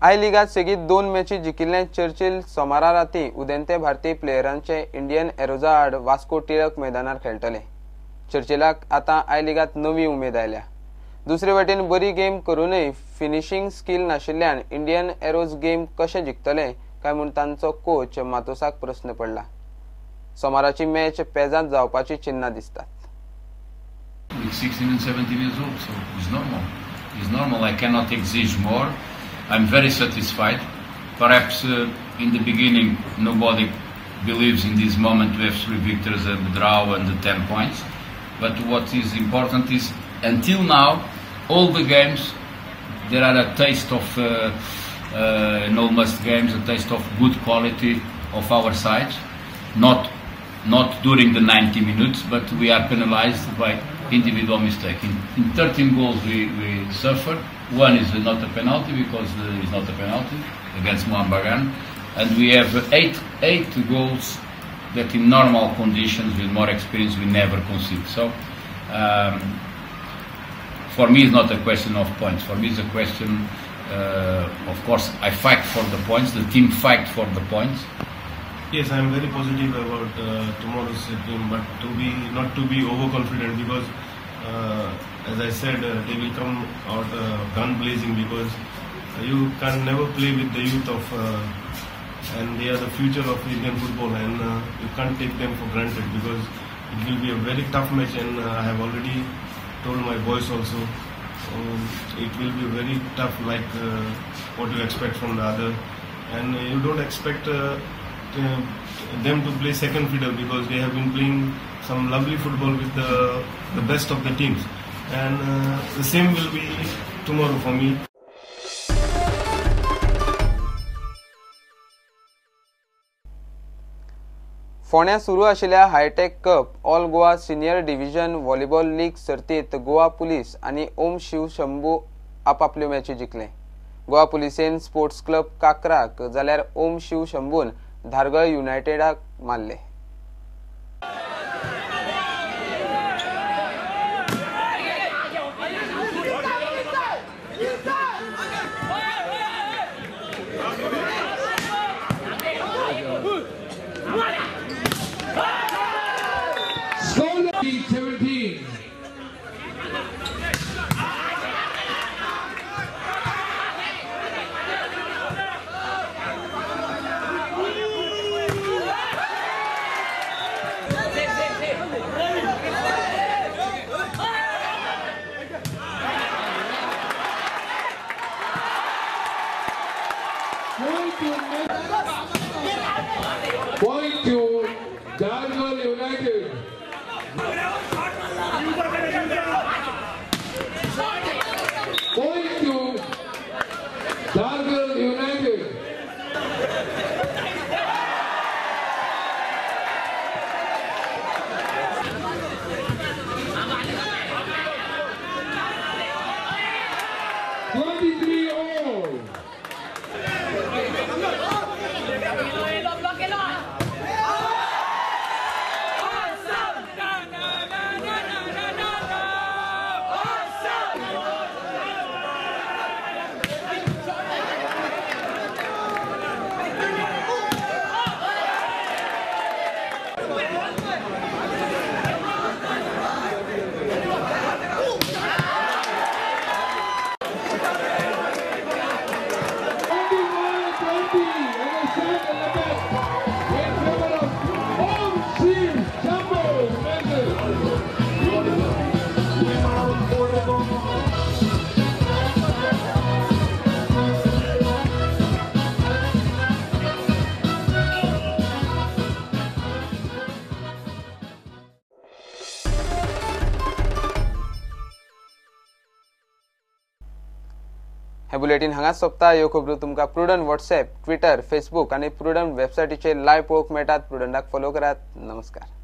आय लीगात सेगीत 2 मॅची जिखिल्ले चर्चिल सोमारा राती उदेंते भारतीय प्लेयरांचे इंडियन एरोजा आड वास्को टिळक मैदानार खेळटले। चर्चिलाक आता आय लीगात नवी उमेद आयल्या। दुसरे वटेन बरी गेम करूनय फिनिशिंग स्किल नाशिल्ल्यान इंडियन एरोज गेम कशे जिखतले काय म्हूण तांचो कोच मातोसाक प्रश्न पडला। सोमाराची मॅच पेजांत जावपाची चिन्ह दिसतात। 16 and 17 years old, so it's normal. It's normal. I cannot exige more. I'm very satisfied. Perhaps in the beginning nobody believes in this moment we have 3 victories and a draw and the 10 points. But what is important is until now all the games there are a taste of no must games, a taste of good quality of our side. Not during the 90 minutes, but we are penalized by individual mistake. In 13 goals we suffered. One is not a penalty because it's not a penalty against Moambagan, and we have eight goals that in normal conditions with more experience we never concede. So for me it's not a question of points. For me it's a question of course I fight for the points, the team fight for the points. Yes, I am very positive about tomorrow's game, but not to be overconfident because, as I said, they will come out gun blazing because you can never play with the youth of, and they are the future of Indian football, and you can't take them for granted because it will be a very tough match, and I have already told my boys also, it will be very tough, like what you expect from the other, and you don't expect them to play second fiddle because they have been playing some lovely football with the best of the teams, and the same will be tomorrow for me. फोण्या सुरू आशिल्ल्या hitech cup all Goa senior division volleyball league सर्तीत Goa police आणि ओम शिव शंभू आपापल्यो मॅची जिखले। गोवा पुलिसेन sports club काकराक जाल्यार ओम शिव शंभून धारगळ युनायटेडाक मारले। Point to Darwin United. Point to Darwin United. हे बुलेटिन हांगाच सोंपता। ह्यो खबरो तुमकां प्रुडंट व्हॉट्सएप, ट्विटर, फेसबुक आणि प्रुडंट वेबसायटीचेर लायव्ह पळोवंक मेळटात। प्रुडंटाक फॉलो करात। नमस्कार।